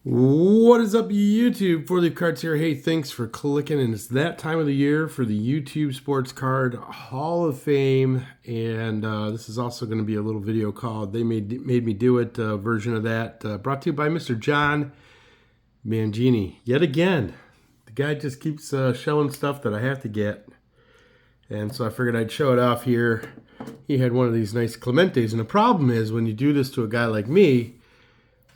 What is up, YouTube? 4-Leaf Cards here. Hey, thanks for clicking. And it's that time of the year for the YouTube Sportscard Hall of Fame. And this is also going to be a little video called They Made Me Do It version of that. Brought to you by Mr. John Mangini. Yet again, the guy just keeps showing stuff that I have to get. And so I figured I'd show it off here. He had one of these nice Clementes. And the problem is when you do this to a guy like me,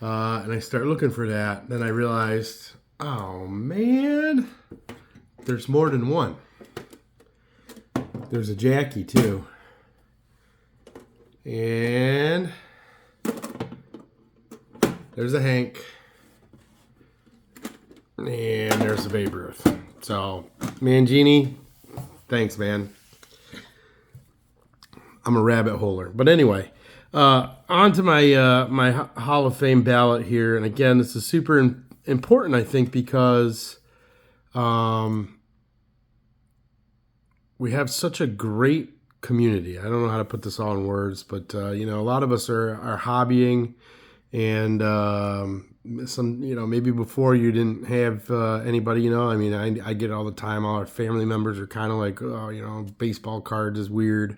and I start looking for that, then I realized, oh man, there's more than one. There's a Jackie too. And there's a Hank. And there's the Babe Ruth. So, Mangini, thanks, man. I'm a rabbit holer. But anyway, on to my my Hall of Fame ballot here. And again, this is super important, I think, because we have such a great community. I don't know how to put this all in words, but you know, a lot of us are hobbying, and some, you know, maybe before you didn't have anybody, you know, I mean, I get it all the time. All our family members are kind of like, oh, you know, baseball cards is weird.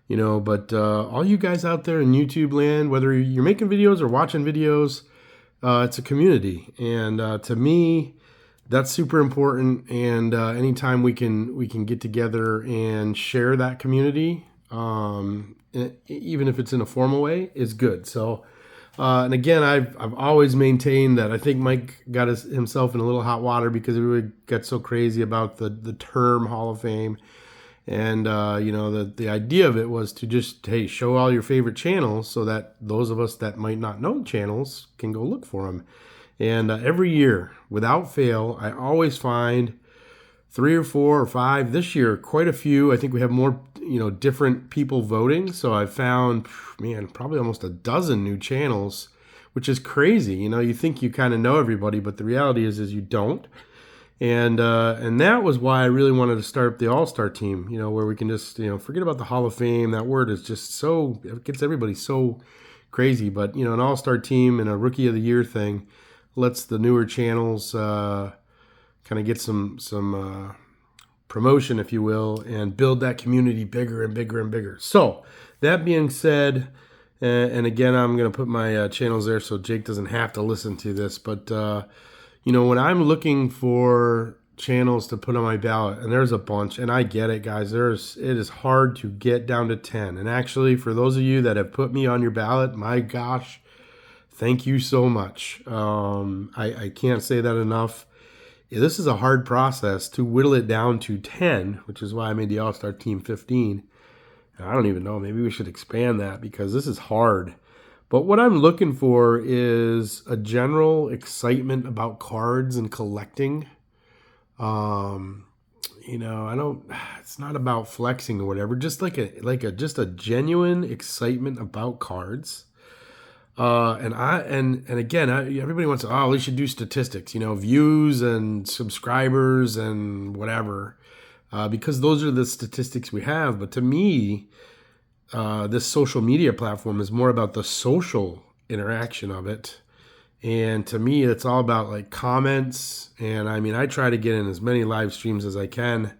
You know, but all you guys out there in YouTube land, whether you're making videos or watching videos, it's a community, and to me, that's super important. And anytime we can get together and share that community, even if it's in a formal way, is good. So, and again, I've always maintained that I think Mike got himself in a little hot water because everybody got so crazy about the term Hall of Fame. And, you know, the idea of it was to just, hey, show all your favorite channels so that those of us that might not know channels can go look for them. And every year, without fail, I always find 3 or 4 or 5. This year, quite a few. I think we have more, you know, different people voting. So I found, man, probably almost a dozen new channels, which is crazy. You know, you think you kind of know everybody, but the reality is you don't. And that was why I really wanted to start up the All-Star team, you know, where we can just, you know, forget about the Hall of Fame. That word is just so, it gets everybody so crazy. But, you know, an All-Star team and a Rookie of the Year thing lets the newer channels kind of get some promotion, if you will, and build that community bigger and bigger and bigger. So that being said, and again, I'm going to put my channels there so Jake doesn't have to listen to this, but you know, when I'm looking for channels to put on my ballot, and there's a bunch, and I get it, guys, it is hard to get down to 10. And actually, for those of you that have put me on your ballot, my gosh, thank you so much. I can't say that enough. This is a hard process to whittle it down to 10, which is why I made the All-Star team 15. And I don't even know, maybe we should expand that because this is hard. But what I'm looking for is a general excitement about cards and collecting. You know, it's not about flexing or whatever, just like a genuine excitement about cards. And again, everybody wants to, oh, we should do statistics, you know, views and subscribers and whatever, because those are the statistics we have. But to me, this social media platform is more about the social interaction of it. And to me, it's all about like comments. And I mean, I try to get in as many live streams as I can,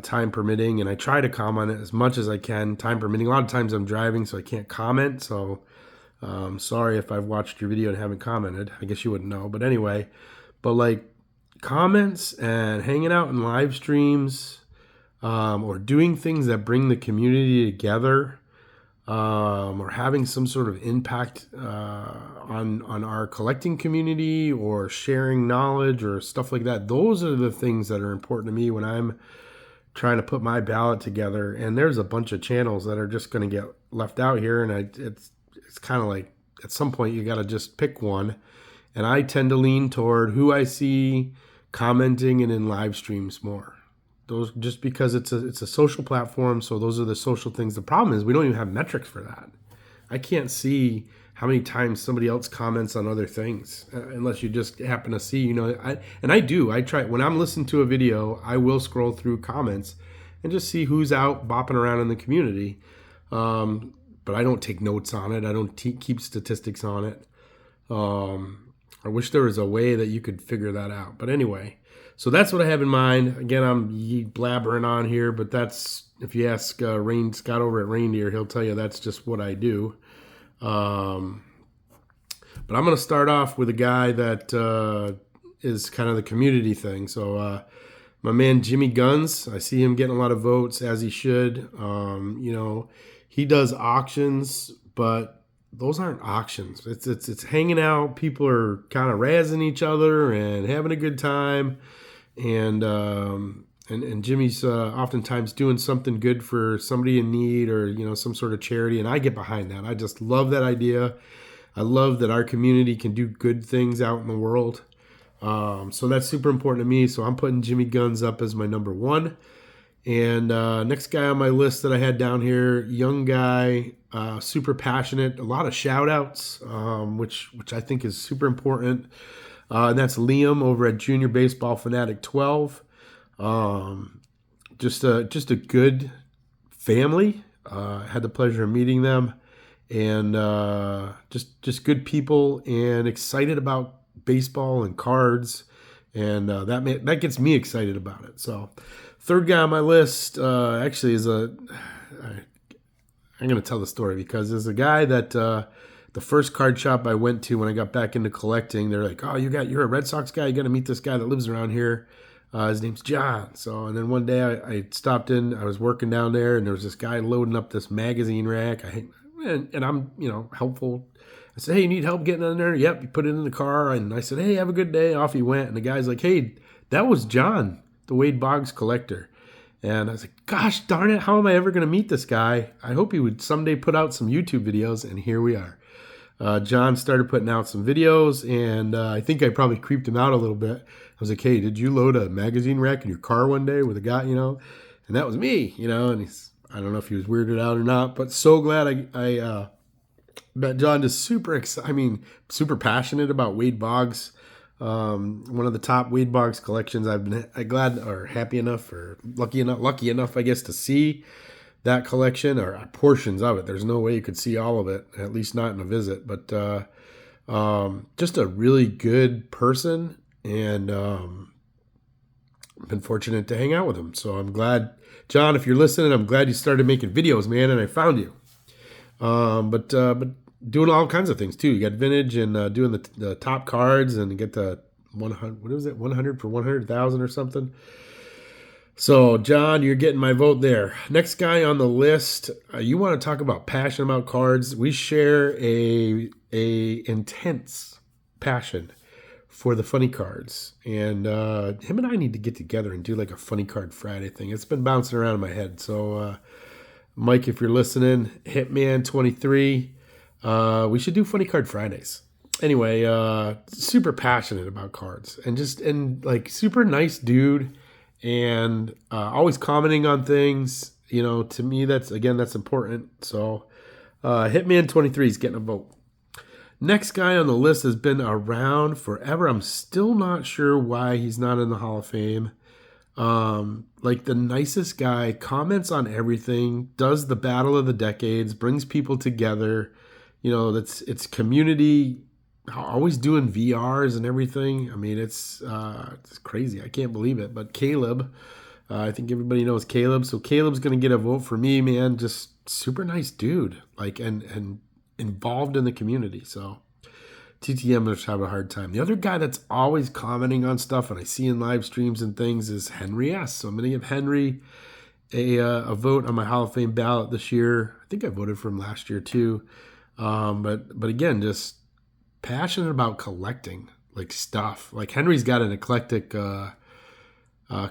time permitting. And I try to comment as much as I can, time permitting. A lot of times I'm driving, so I can't comment. So sorry if I've watched your video and haven't commented. I guess you wouldn't know. But anyway, but like comments and hanging out in live streams, or doing things that bring the community together, or having some sort of impact on our collecting community, or sharing knowledge or stuff like that. Those are the things that are important to me when I'm trying to put my ballot together. And there's a bunch of channels that are just going to get left out here, and it's kind of like at some point you got to just pick one. And I tend to lean toward who I see commenting and in live streams more. Those, just because it's a social platform, so those are the social things. The problem is we don't even have metrics for that. I can't see how many times somebody else comments on other things unless you just happen to see, you know. I try when I'm listening to a video, I will scroll through comments and just see who's out bopping around in the community. But I don't take notes on it. I don't keep statistics on it. I wish there was a way that you could figure that out. But anyway, so that's what I have in mind. Again, I'm blabbering on here, but that's, if you ask Scott over at Reindeer, he'll tell you that's just what I do. But I'm going to start off with a guy that is kind of the community thing. So my man Jimmy Guns, I see him getting a lot of votes, as he should. He does auctions, but those aren't auctions. It's hanging out. People are kind of razzing each other and having a good time. And Jimmy's oftentimes doing something good for somebody in need, or some sort of charity, and I get behind that. I just love that idea. I love that our community can do good things out in the world. So that's super important to me. So I'm putting Jimmy Guns up as my number one. And next guy on my list that I had down here, young guy, super passionate, a lot of shout outs, which I think is super important. And that's Liam over at Junior Baseball Fanatic 12. Just a good family. Had the pleasure of meeting them, and just good people, and excited about baseball and cards, and that gets me excited about it. So third guy on my list actually is I'm going to tell the story because there's a guy that the first card shop I went to when I got back into collecting, they're like, oh, you're a Red Sox guy, you got to meet this guy that lives around here. His name's John. And then one day I stopped in, I was working down there, and there was this guy loading up this magazine rack. And I'm, helpful. I said, hey, you need help getting in there? Yep. You put it in the car. And I said, hey, have a good day. Off he went. And the guy's like, hey, that was John, the Wade Boggs collector. And I was like, gosh darn it, how am I ever going to meet this guy? I hope he would someday put out some YouTube videos. And here we are. John started putting out some videos, and I think I probably creeped him out a little bit. I was like, hey, did you load a magazine rack in your car one day with a guy, And that was me, and I don't know if he was weirded out or not, but so glad I met John. Just super super passionate about Wade Boggs. One of the top Wade Boggs collections. I've been glad or happy enough or lucky enough, I guess, to see that collection or portions of it. There's no way you could see all of it, at least not in a visit. But just a really good person, and been fortunate to hang out with him. So I'm glad, John, if you're listening, I'm glad you started making videos, man, and I found you. But doing all kinds of things too. You got vintage and doing the top cards, and you get the 100. What is it? 100 for 100,000 or something. So, John, you're getting my vote there. Next guy on the list, you want to talk about passion about cards. We share a intense passion for the funny cards. And him and I need to get together and do like a funny card Friday thing. It's been bouncing around in my head. So, Mike, if you're listening, Hitman23, we should do funny card Fridays. Anyway, super passionate about cards and like super nice dude. And always commenting on things, to me, that's important. So Hitman23 is getting a vote. Next guy on the list has been around forever. I'm still not sure why he's not in the Hall of Fame. Like the nicest guy, comments on everything, does the battle of the decades, brings people together. It's community. Always doing VRs and everything. I mean, it's crazy. I can't believe it. But Caleb, I think everybody knows Caleb. So Caleb's going to get a vote for me, man. Just super nice dude, like and involved in the community. So TTMers have a hard time. The other guy that's always commenting on stuff, and I see in live streams and things, is Henry S. So I'm going to give Henry a vote on my Hall of Fame ballot this year. I think I voted for him last year too. But again, just passionate about collecting like stuff. Like Henry's got an eclectic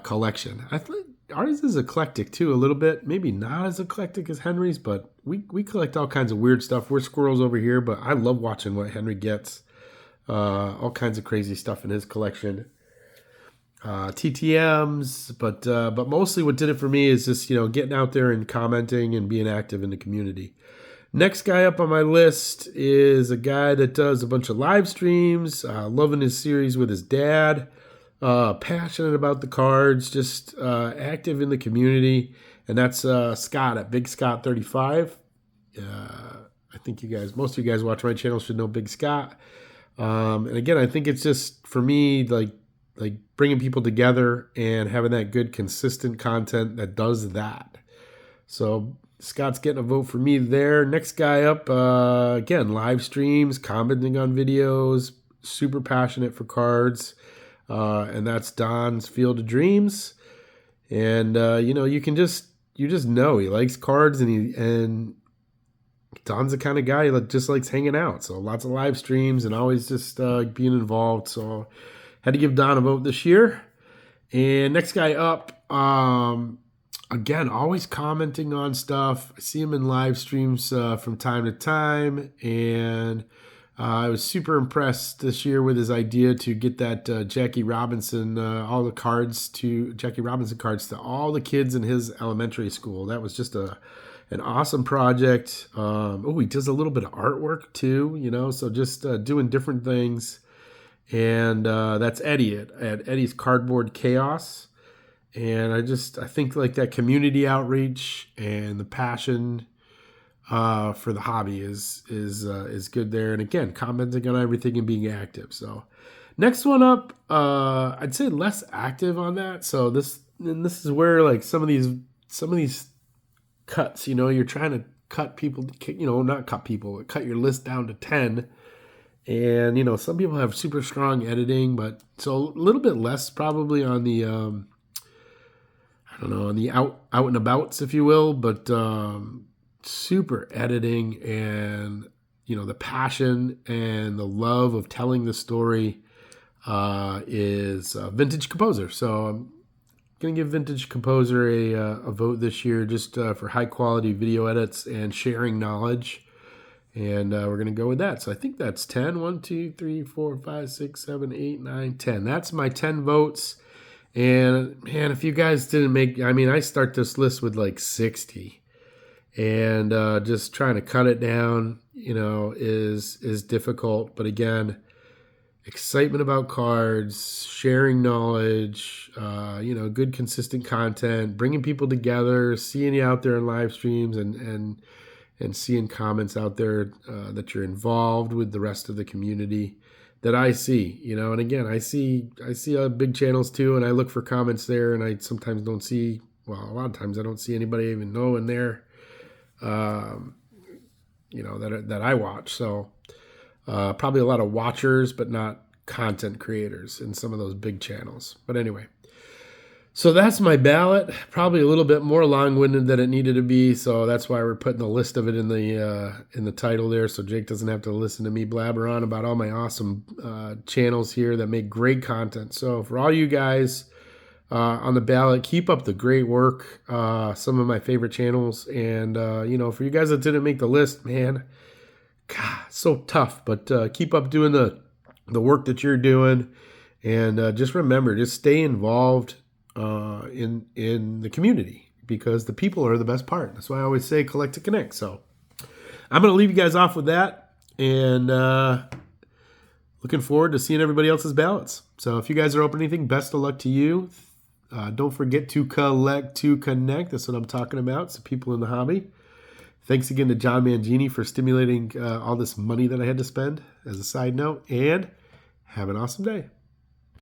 collection. I think ours is eclectic too, a little bit. Maybe not as eclectic as Henry's, but we collect all kinds of weird stuff. We're squirrels over here, but I love watching what Henry gets. All kinds of crazy stuff in his collection. TTMs, but mostly what did it for me is just getting out there and commenting and being active in the community. Next guy up on my list is a guy that does a bunch of live streams, loving his series with his dad, passionate about the cards, just active in the community, and that's Scott at Big Scott 35. I think most of you guys watch my channel should know Big Scott. And again, I think it's just for me like bringing people together and having that good consistent content that does that. So Scott's getting a vote for me there. Next guy up, again, live streams, commenting on videos, super passionate for cards, and that's Don's Field of Dreams. And you just know he likes cards, and Don's the kind of guy that just likes hanging out. So lots of live streams and always just being involved. So had to give Don a vote this year. And next guy up, again, always commenting on stuff. I see him in live streams from time to time. And I was super impressed this year with his idea to get that Jackie Robinson cards to all the kids in his elementary school. That was just an awesome project. He does a little bit of artwork too, so just doing different things. And that's Eddie at Eddie's Cardboard Chaos. And I think like that community outreach and the passion for the hobby is good there. And again, commenting on everything and being active. So next one up, I'd say less active on that. So this is where like some of these cuts, you're trying to cut people, not cut people, but cut your list down to 10. And, some people have super strong editing, but so a little bit less probably on the, on the out and abouts, if you will, but super editing and, the passion and the love of telling the story is Vintage Composer. So I'm going to give Vintage Composer a vote this year just for high quality video edits and sharing knowledge. And we're going to go with that. So I think that's 10. 1, 2, 3, 4, 5, 6, 7, 8, 9, 10. That's my 10 votes. And man, if you guys didn't I start this list with like 60. And just trying to cut it down, is difficult. But again, excitement about cards, sharing knowledge, good consistent content, bringing people together, seeing you out there in live streams and seeing comments out there that you're involved with the rest of the community that I see, and again, I see big channels too, and I look for comments there, and I sometimes don't see, a lot of times I don't see anybody I even know in there, that I watch. So probably a lot of watchers, but not content creators in some of those big channels. But anyway, so that's my ballot. Probably a little bit more long-winded than it needed to be, so that's why we're putting the list of it in the title there, so Jake doesn't have to listen to me blabber on about all my awesome channels here that make great content. So for all you guys on the ballot, keep up the great work. Some of my favorite channels, and for you guys that didn't make the list, man, God, so tough. But keep up doing the work that you're doing, and just remember, just stay involved in the community, because the people are the best part. That's why I always say collect to connect. So I'm going to leave you guys off with that, and looking forward to seeing everybody else's ballots. So if you guys are open anything, best of luck to you. Don't forget to collect to connect. That's what I'm talking about. It's the people in the hobby. Thanks again to John Mangini for stimulating all this money that I had to spend as a side note, and have an awesome day.